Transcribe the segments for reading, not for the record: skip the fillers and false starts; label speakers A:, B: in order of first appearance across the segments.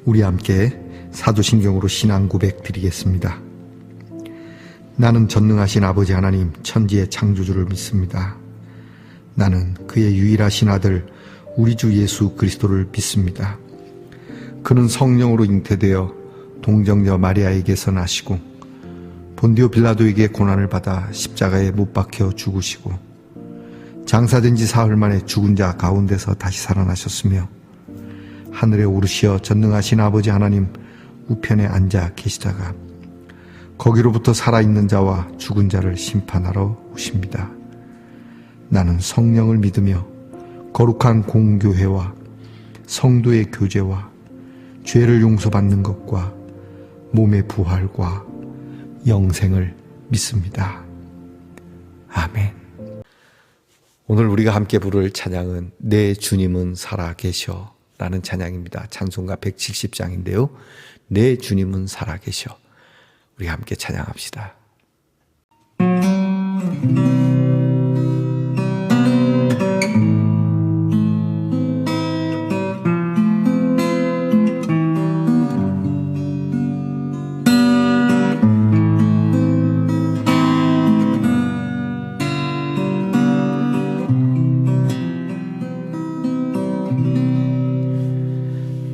A: 우리 함께 사도신경으로 신앙 고백 드리겠습니다. 나는 전능하신 아버지 하나님 천지의 창조주를 믿습니다. 나는 그의 유일하신 아들 우리 주 예수 그리스도를 믿습니다. 그는 성령으로 잉태되어 동정녀 마리아에게서 나시고 본디오 빌라도에게 고난을 받아 십자가에 못 박혀 죽으시고 장사된 지 사흘 만에 죽은 자 가운데서 다시 살아나셨으며 하늘에 오르시어 전능하신 아버지 하나님 우편에 앉아 계시다가 거기로부터 살아있는 자와 죽은 자를 심판하러 오십니다. 나는 성령을 믿으며 거룩한 공교회와 성도의 교제와 죄를 용서받는 것과 몸의 부활과 영생을 믿습니다. 아멘. 오늘 우리가 함께 부를 찬양은 내 주님은 살아계셔 라는 찬양입니다. 찬송가 170장인데요. 내 주님은 살아계셔. 우리 함께 찬양합시다.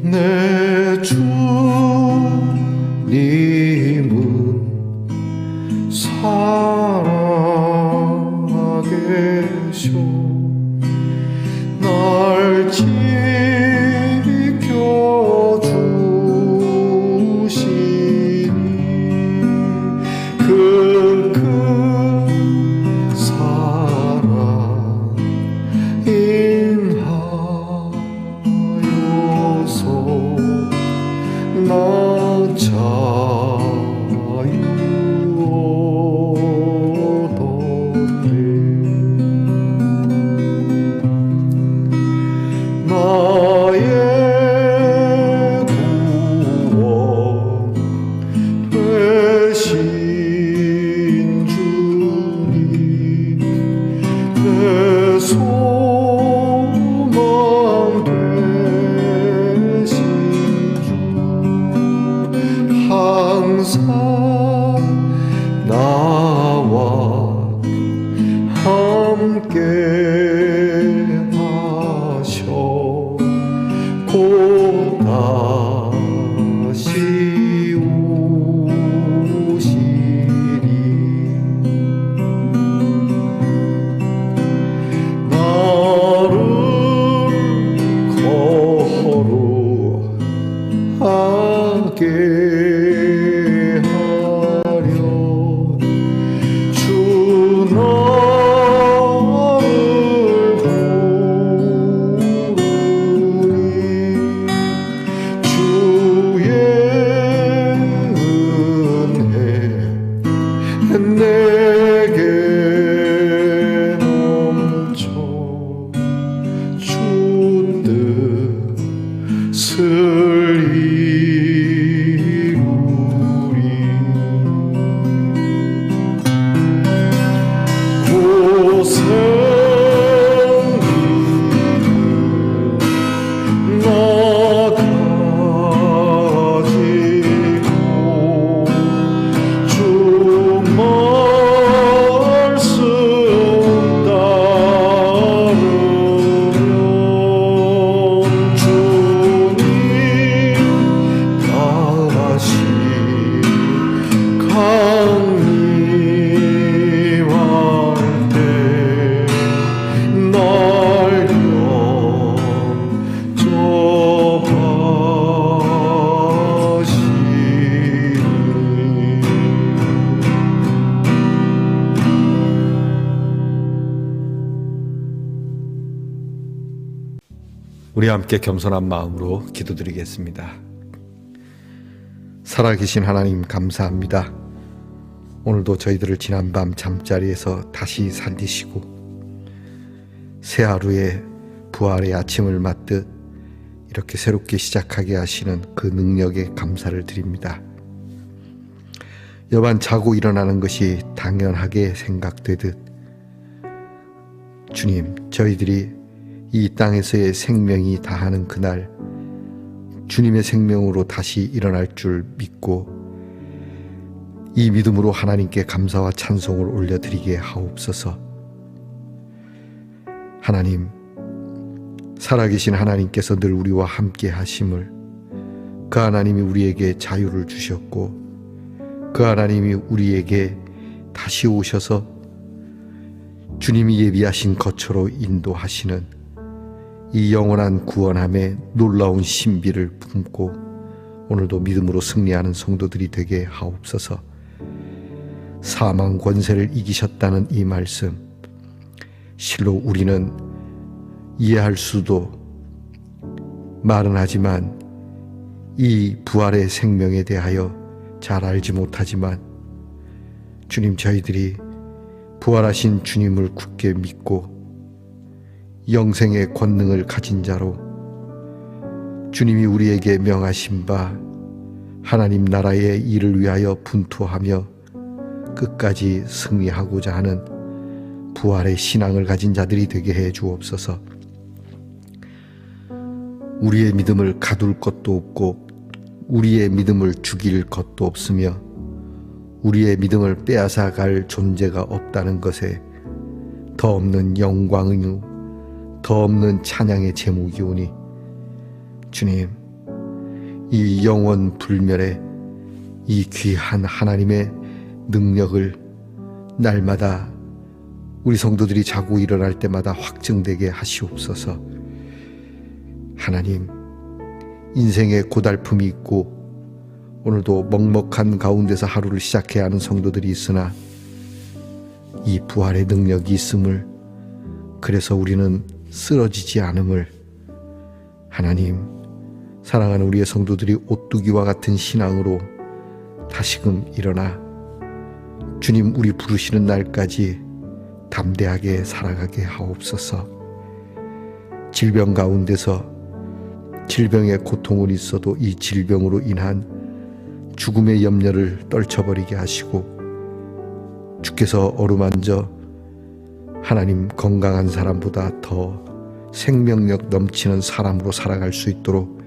B: 내 주님은 살아계셔 날 지켜주시니 그 큰 사랑 나 자유하도록 나의 구원 되신 주님 내 소망 되신 주 항상 나와 함께 하셔 곧 다시 오시리 나를 거룩하게 내게 넘쳐 준 뜻을 이루리 고생길을 나가지고 주 말씀 따르면 주님 다시 강림할 때 날
A: 우리 함께 겸손한 마음으로 기도드리겠습니다. 살아계신 하나님 감사합니다. 오늘도 저희들을 지난밤 잠자리에서 다시 살리시고 새 하루의 부활의 아침을 맞듯 이렇게 새롭게 시작하게 하시는 그 능력에 감사를 드립니다. 여반 자고 일어나는 것이 당연하게 생각되듯 주님, 저희들이 이 땅에서의 생명이 다하는 그날 주님의 생명으로 다시 일어날 줄 믿고 이 믿음으로 하나님께 감사와 찬송을 올려드리게 하옵소서. 하나님, 살아계신 하나님께서 늘 우리와 함께 하심을, 그 하나님이 우리에게 자유를 주셨고 그 하나님이 우리에게 다시 오셔서 주님이 예비하신 거처로 인도하시는 이 영원한 구원함의 놀라운 신비를 품고 오늘도 믿음으로 승리하는 성도들이 되게 하옵소서. 사망 권세를 이기셨다는 이 말씀, 실로 우리는 이해할 수도 말은 하지만 이 부활의 생명에 대하여 잘 알지 못하지만 주님, 저희들이 부활하신 주님을 굳게 믿고 영생의 권능을 가진 자로 주님이 우리에게 명하신 바 하나님 나라의 일을 위하여 분투하며 끝까지 승리하고자 하는 부활의 신앙을 가진 자들이 되게 해 주옵소서. 우리의 믿음을 가둘 것도 없고 우리의 믿음을 죽일 것도 없으며 우리의 믿음을 빼앗아 갈 존재가 없다는 것에 더 없는 영광의 더 없는 찬양의 제목이오니 주님, 이 영원 불멸의 이 귀한 하나님의 능력을 날마다 우리 성도들이 자고 일어날 때마다 확증되게 하시옵소서. 하나님, 인생의 고달픔이 있고 오늘도 먹먹한 가운데서 하루를 시작해야 하는 성도들이 있으나 이 부활의 능력이 있음을, 그래서 우리는 쓰러지지 않음을, 하나님, 사랑하는 우리의 성도들이 오뚜기와 같은 신앙으로 다시금 일어나 주님 우리 부르시는 날까지 담대하게 살아가게 하옵소서. 질병 가운데서 질병의 고통은 있어도 이 질병으로 인한 죽음의 염려를 떨쳐버리게 하시고 주께서 어루만져 하나님 건강한 사람보다 더 생명력 넘치는 사람으로 살아갈 수 있도록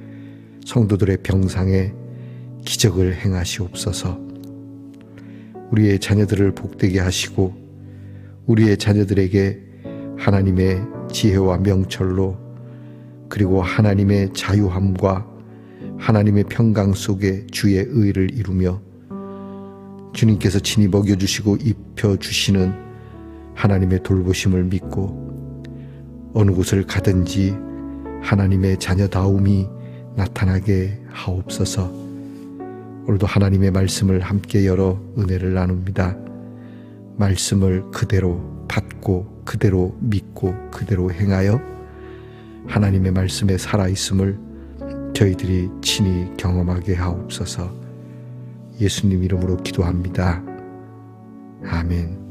A: 성도들의 병상에 기적을 행하시옵소서. 우리의 자녀들을 복되게 하시고 우리의 자녀들에게 하나님의 지혜와 명철로 그리고 하나님의 자유함과 하나님의 평강 속에 주의 의를 이루며 주님께서 친히 먹여주시고 입혀주시는 하나님의 돌보심을 믿고 어느 곳을 가든지 하나님의 자녀다움이 나타나게 하옵소서. 오늘도 하나님의 말씀을 함께 열어 은혜를 나눕니다. 말씀을 그대로 받고 그대로 믿고 그대로 행하여 하나님의 말씀에 살아있음을 저희들이 친히 경험하게 하옵소서. 예수님 이름으로 기도합니다. 아멘.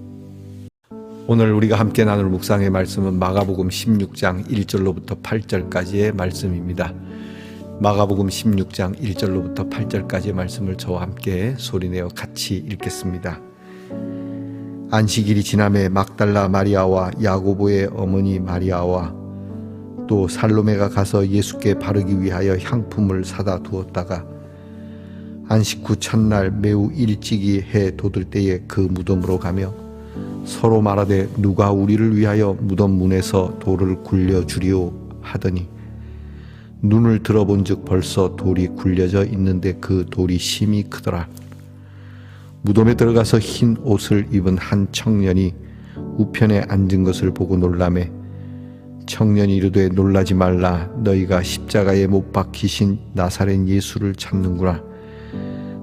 A: 오늘 우리가 함께 나눌 묵상의 말씀은 마가복음 16장 1절로부터 8절까지의 말씀입니다. 마가복음 16장 1절로부터 8절까지의 말씀을 저와 함께 소리내어 같이 읽겠습니다. 안식일이 지남에 막달라 마리아와 야고보의 어머니 마리아와 또 살로메가 가서 예수께 바르기 위하여 향품을 사다 두었다가 안식 후 첫날 매우 일찍이 해 돋을 때에 그 무덤으로 가며 서로 말하되 누가 우리를 위하여 무덤 문에서 돌을 굴려주리오 하더니 눈을 들어본즉 벌써 돌이 굴려져 있는데 그 돌이 심히 크더라. 무덤에 들어가서 흰 옷을 입은 한 청년이 우편에 앉은 것을 보고 놀라매 청년이 이르되 놀라지 말라. 너희가 십자가에 못 박히신 나사렛 예수를 찾는구나.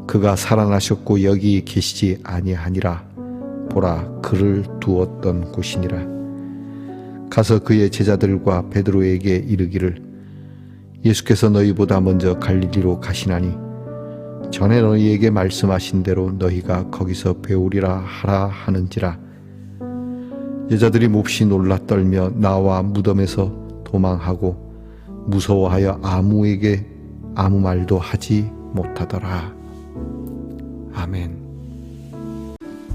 A: 그가 살아나셨고 여기 계시지 아니하니라. 보라, 그를 두었던 곳이니라. 가서 그의 제자들과 베드로에게 이르기를 예수께서 너희보다 먼저 갈릴리로 가시나니 전에 너희에게 말씀하신 대로 너희가 거기서 배우리라 하라 하는지라. 여자들이 몹시 놀라 떨며 나와 무덤에서 도망하고 무서워하여 아무에게 아무 말도 하지 못하더라. 아멘.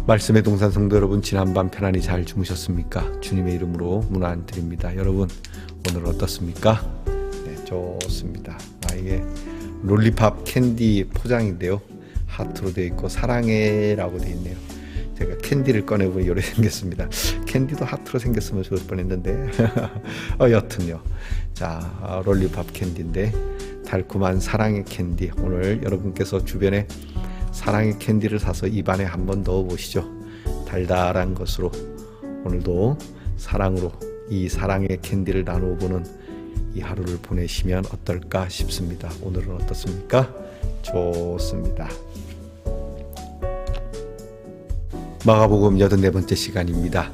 A: 말씀의 동산 성도 여러분, 지난밤 편안히 잘 주무셨습니까? 주님의 이름으로 문안 드립니다. 여러분 오늘 어떻습니까? 네, 좋습니다. 이게 롤리팝 캔디 포장인데요. 하트로 되어 있고 사랑해라고 되어 있네요. 제가 캔디를 꺼내보니 이렇게 생겼습니다. 캔디도 하트로 생겼으면 좋을 뻔했는데 여튼요. 자, 롤리팝 캔디인데 달콤한 사랑의 캔디. 오늘 여러분께서 주변에 사랑의 캔디를 사서 입안에 한번 넣어보시죠. 달달한 것으로 오늘도 사랑으로 이 사랑의 캔디를 나누어보는 이 하루를 보내시면 어떨까 싶습니다. 오늘은 어떻습니까? 좋습니다. 마가복음 84번째 시간입니다.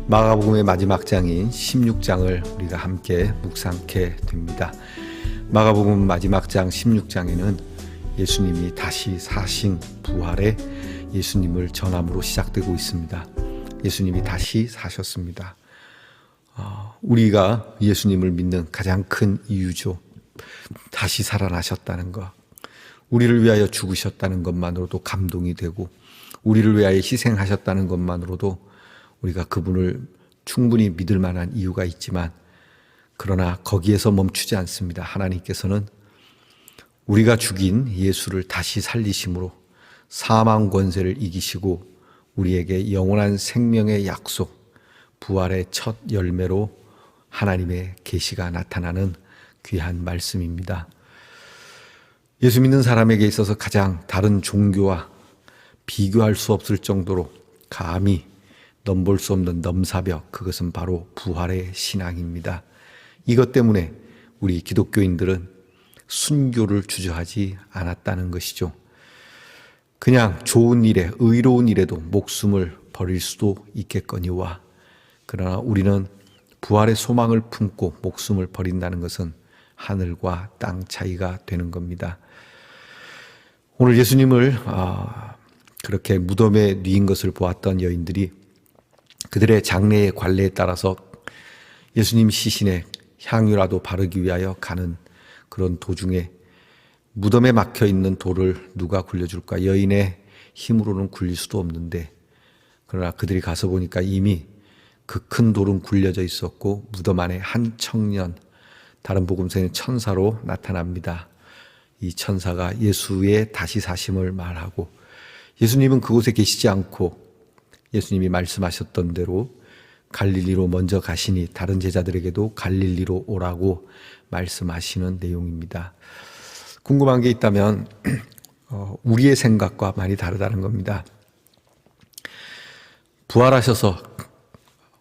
A: 마가복음의 마지막 장인 16장을 우리가 함께 묵상케 됩니다. 마가복음 마지막 장 16장에는 예수님이 다시 사신 부활의 예수님을 전함으로 시작되고 있습니다. 예수님이 다시 사셨습니다. 우리가 예수님을 믿는 가장 큰 이유죠. 다시 살아나셨다는 것. 우리를 위하여 죽으셨다는 것만으로도 감동이 되고 우리를 위하여 희생하셨다는 것만으로도 우리가 그분을 충분히 믿을 만한 이유가 있지만 그러나 거기에서 멈추지 않습니다. 하나님께서는 우리가 죽인 예수를 다시 살리심으로 사망 권세를 이기시고 우리에게 영원한 생명의 약속, 부활의 첫 열매로 하나님의 계시가 나타나는 귀한 말씀입니다. 예수 믿는 사람에게 있어서 가장 다른 종교와 비교할 수 없을 정도로 감히 넘볼 수 없는 넘사벽, 그것은 바로 부활의 신앙입니다. 이것 때문에 우리 기독교인들은 순교를 주저하지 않았다는 것이죠. 그냥 좋은 일에, 의로운 일에도 목숨을 버릴 수도 있겠거니와 그러나 우리는 부활의 소망을 품고 목숨을 버린다는 것은 하늘과 땅 차이가 되는 겁니다. 오늘 예수님을 그렇게 무덤에 뉘인 것을 보았던 여인들이 그들의 장래의 관례에 따라서 예수님 시신에 향유라도 바르기 위하여 가는 그런 도중에 무덤에 막혀 있는 돌을 누가 굴려줄까? 여인의 힘으로는 굴릴 수도 없는데 그러나 그들이 가서 보니까 이미 그 큰 돌은 굴려져 있었고 무덤 안에 한 청년, 다른 복음서에는 천사로 나타납니다. 이 천사가 예수의 다시 사심을 말하고 예수님은 그곳에 계시지 않고 예수님이 말씀하셨던 대로 갈릴리로 먼저 가시니 다른 제자들에게도 갈릴리로 오라고 말씀하시는 내용입니다. 궁금한 게 있다면 우리의 생각과 많이 다르다는 겁니다. 부활하셔서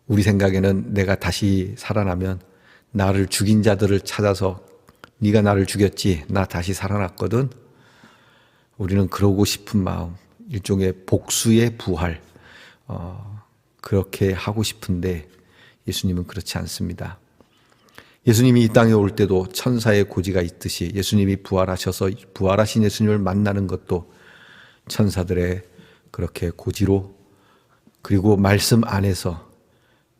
A: 우리 생각에는 내가 다시 살아나면 나를 죽인 자들을 찾아서 네가 나를 죽였지, 나 다시 살아났거든. 우리는 그러고 싶은 마음, 일종의 복수의 부활, 그렇게 하고 싶은데 예수님은 그렇지 않습니다. 예수님이 이 땅에 올 때도 천사의 고지가 있듯이 예수님이 부활하셔서 부활하신 예수님을 만나는 것도 천사들의 그렇게 고지로, 그리고 말씀 안에서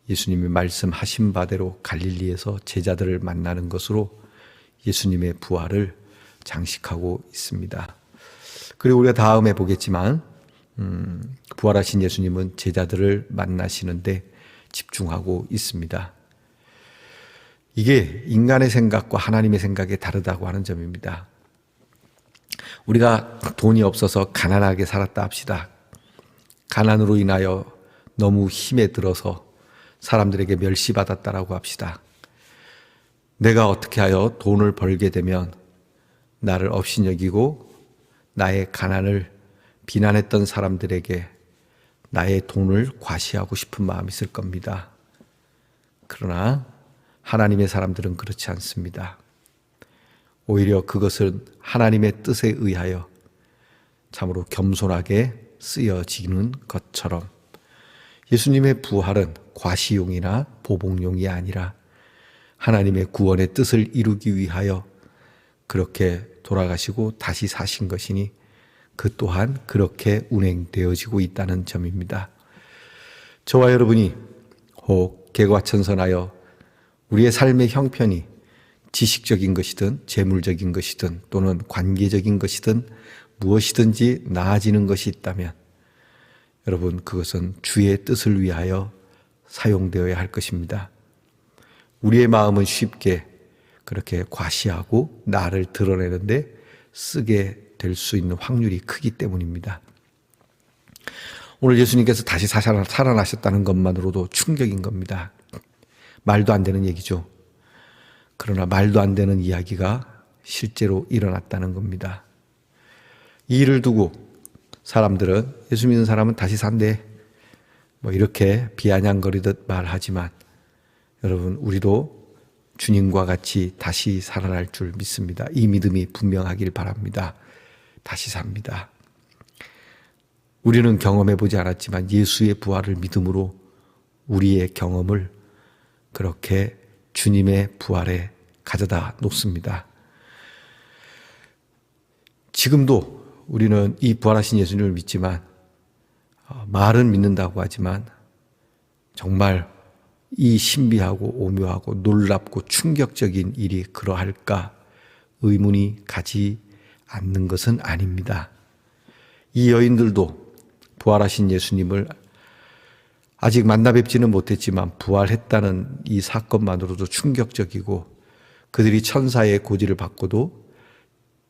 A: 예수님이 말씀하신 바대로 갈릴리에서 제자들을 만나는 것으로 예수님의 부활을 장식하고 있습니다. 그리고 우리가 다음에 보겠지만 부활하신 예수님은 제자들을 만나시는데 집중하고 있습니다. 이게 인간의 생각과 하나님의 생각이 다르다고 하는 점입니다. 우리가 돈이 없어서 가난하게 살았다 합시다. 가난으로 인하여 너무 힘에 들어서 사람들에게 멸시받았다라고 합시다. 내가 어떻게 하여 돈을 벌게 되면 나를 업신여기고 나의 가난을 비난했던 사람들에게 나의 돈을 과시하고 싶은 마음이 있을 겁니다. 그러나 하나님의 사람들은 그렇지 않습니다. 오히려 그것은 하나님의 뜻에 의하여 참으로 겸손하게 쓰여지는 것처럼 예수님의 부활은 과시용이나 보복용이 아니라 하나님의 구원의 뜻을 이루기 위하여 그렇게 돌아가시고 다시 사신 것이니 그 또한 그렇게 운행되어지고 있다는 점입니다. 저와 여러분이 혹 개과천선하여 우리의 삶의 형편이 지식적인 것이든 재물적인 것이든 또는 관계적인 것이든 무엇이든지 나아지는 것이 있다면 여러분, 그것은 주의 뜻을 위하여 사용되어야 할 것입니다. 우리의 마음은 쉽게 그렇게 과시하고 나를 드러내는데 쓰게 될 수 있는 확률이 크기 때문입니다. 오늘 예수님께서 다시 살아나셨다는 것만으로도 충격인 겁니다. 말도 안 되는 얘기죠. 그러나 말도 안 되는 이야기가 실제로 일어났다는 겁니다. 이 일을 두고 사람들은 예수 믿는 사람은 다시 산대 뭐 이렇게 비아냥거리듯 말하지만 여러분, 우리도 주님과 같이 다시 살아날 줄 믿습니다. 이 믿음이 분명하길 바랍니다. 다시 삽니다. 우리는 경험해 보지 않았지만 예수의 부활을 믿음으로 우리의 경험을 그렇게 주님의 부활에 가져다 놓습니다. 지금도 우리는 이 부활하신 예수님을 믿지만 말은 믿는다고 하지만 정말 이 신비하고 오묘하고 놀랍고 충격적인 일이 그러할까 의문이 가지 않는 것은 아닙니다. 이 여인들도 부활하신 예수님을 아직 만나 뵙지는 못했지만 부활했다는 이 사건만으로도 충격적이고 그들이 천사의 고지를 받고도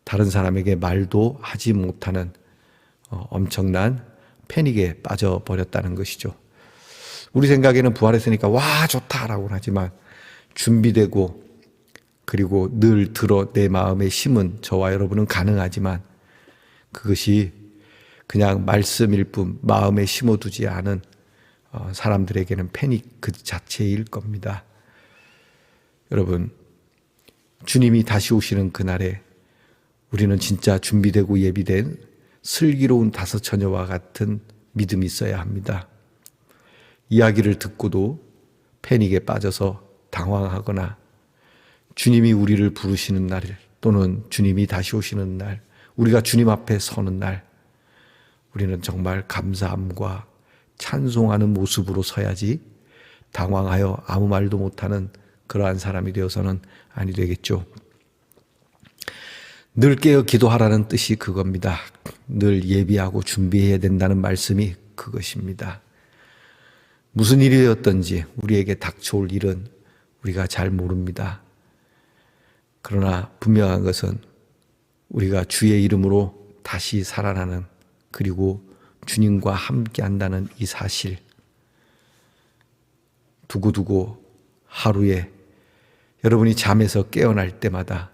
A: 다른 사람에게 말도 하지 못하는 엄청난 패닉에 빠져버렸다는 것이죠. 우리 생각에는 부활했으니까 와 좋다라고 하지만 준비되고 그리고 늘 들어 내 마음에 심은 저와 여러분은 가능하지만 그것이 그냥 말씀일 뿐 마음에 심어두지 않은 사람들에게는 패닉 그 자체일 겁니다. 여러분, 주님이 다시 오시는 그날에 우리는 진짜 준비되고 예비된 슬기로운 다섯 처녀와 같은 믿음이 있어야 합니다. 이야기를 듣고도 패닉에 빠져서 당황하거나 주님이 우리를 부르시는 날 또는 주님이 다시 오시는 날, 우리가 주님 앞에 서는 날 우리는 정말 감사함과 찬송하는 모습으로 서야지 당황하여 아무 말도 못하는 그러한 사람이 되어서는 아니 되겠죠. 늘 깨어 기도하라는 뜻이 그겁니다. 늘 예비하고 준비해야 된다는 말씀이 그것입니다. 무슨 일이었던지 우리에게 닥쳐올 일은 우리가 잘 모릅니다. 그러나 분명한 것은 우리가 주의 이름으로 다시 살아나는 그리고 주님과 함께 한다는 이 사실 두고두고 하루에 여러분이 잠에서 깨어날 때마다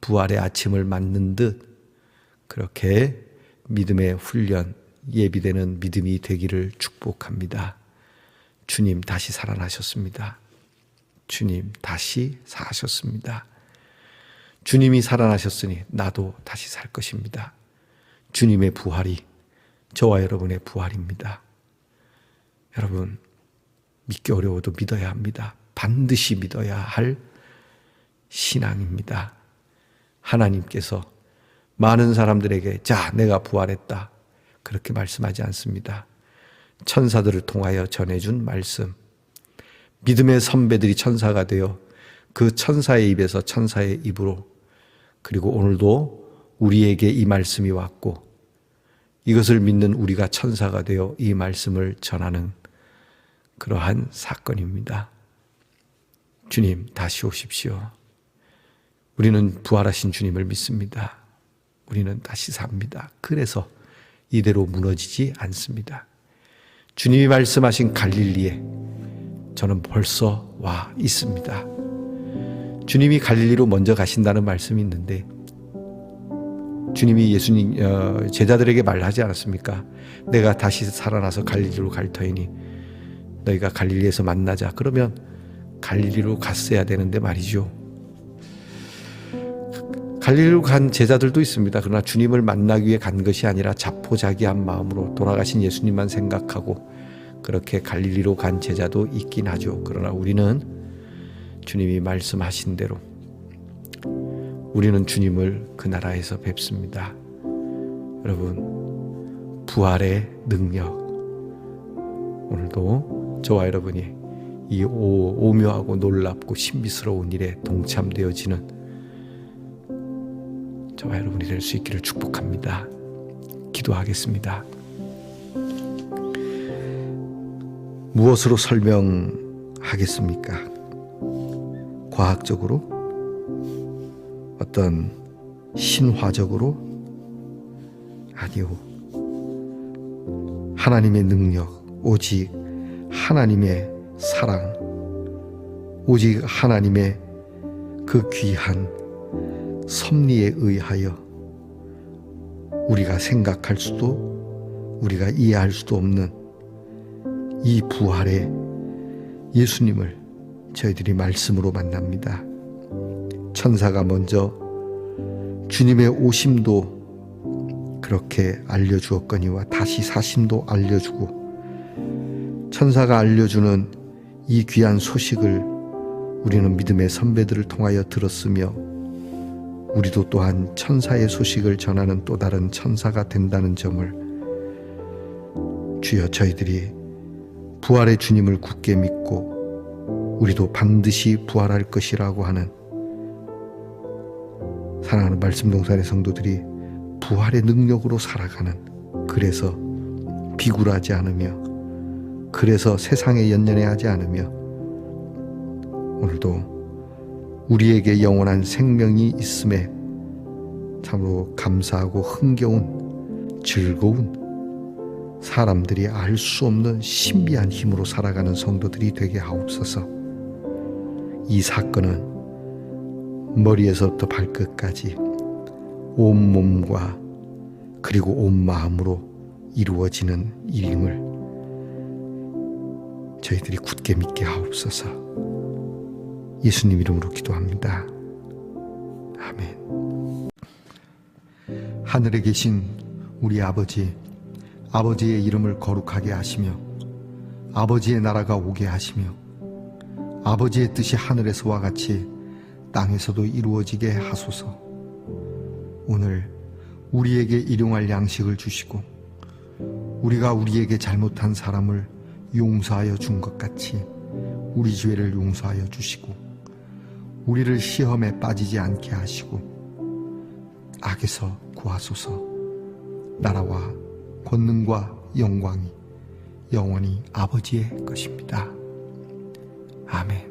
A: 부활의 아침을 맞는 듯 그렇게 믿음의 훈련, 예비되는 믿음이 되기를 축복합니다. 주님 다시 살아나셨습니다. 주님 다시 사셨습니다. 주님이 살아나셨으니 나도 다시 살 것입니다. 주님의 부활이 저와 여러분의 부활입니다. 여러분, 믿기 어려워도 믿어야 합니다. 반드시 믿어야 할 신앙입니다. 하나님께서 많은 사람들에게 자, 내가 부활했다 그렇게 말씀하지 않습니다. 천사들을 통하여 전해준 말씀, 믿음의 선배들이 천사가 되어 그 천사의 입에서 천사의 입으로 그리고 오늘도 우리에게 이 말씀이 왔고 이것을 믿는 우리가 천사가 되어 이 말씀을 전하는 그러한 사건입니다. 주님 다시 오십시오. 우리는 부활하신 주님을 믿습니다. 우리는 다시 삽니다. 그래서 이대로 무너지지 않습니다. 주님이 말씀하신 갈릴리에 저는 벌써 와 있습니다. 주님이 갈릴리로 먼저 가신다는 말씀이 있는데 주님이 예수님 제자들에게 말하지 않았습니까? 내가 다시 살아나서 갈릴리로 갈 터이니 너희가 갈릴리에서 만나자. 그러면 갈릴리로 갔어야 되는데 말이죠. 갈릴리로 간 제자들도 있습니다. 그러나 주님을 만나기 위해 간 것이 아니라 자포자기한 마음으로 돌아가신 예수님만 생각하고 그렇게 갈릴리로 간 제자도 있긴 하죠. 그러나 우리는 주님이 말씀하신 대로 우리는 주님을 그 나라에서 뵙습니다. 여러분, 부활의 능력, 오늘도 저와 여러분이 이 오묘하고 놀랍고 신비스러운 일에 동참되어지는 저와 여러분이 될 수 있기를 축복합니다. 기도하겠습니다. 무엇으로 설명하겠습니까? 과학적으로? 어떤 신화적으로? 아니요. 하나님의 능력, 오직 하나님의 사랑, 오직 하나님의 그 귀한 섭리에 의하여 우리가 생각할 수도 우리가 이해할 수도 없는 이 부활의 예수님을 저희들이 말씀으로 만납니다. 천사가 먼저 주님의 오심도 그렇게 알려주었거니와 다시 사심도 알려주고, 천사가 알려주는 이 귀한 소식을 우리는 믿음의 선배들을 통하여 들었으며, 우리도 또한 천사의 소식을 전하는 또 다른 천사가 된다는 점을 주여 저희들이 부활의 주님을 굳게 믿고 우리도 반드시 부활할 것이라고 하는 사랑하는 말씀동산의 성도들이 부활의 능력으로 살아가는, 그래서 비굴하지 않으며 그래서 세상에 연연해하지 않으며 오늘도 우리에게 영원한 생명이 있음에 참으로 감사하고 흥겨운 즐거운 사람들이 알 수 없는 신비한 힘으로 살아가는 성도들이 되게 하옵소서. 이 사건은 머리에서부터 발끝까지 온 몸과 그리고 온 마음으로 이루어지는 일임을 저희들이 굳게 믿게 하옵소서. 예수님 이름으로 기도합니다. 아멘. 하늘에 계신 우리 아버지, 아버지의 이름을 거룩하게 하시며 아버지의 나라가 오게 하시며 아버지의 뜻이 하늘에서와 같이 땅에서도 이루어지게 하소서. 오늘 우리에게 일용할 양식을 주시고 우리가 우리에게 잘못한 사람을 용서하여 준 것 같이 우리 죄를 용서하여 주시고 우리를 시험에 빠지지 않게 하시고 악에서 구하소서. 나라와 권능과 영광이 영원히 아버지의 것입니다. 아멘.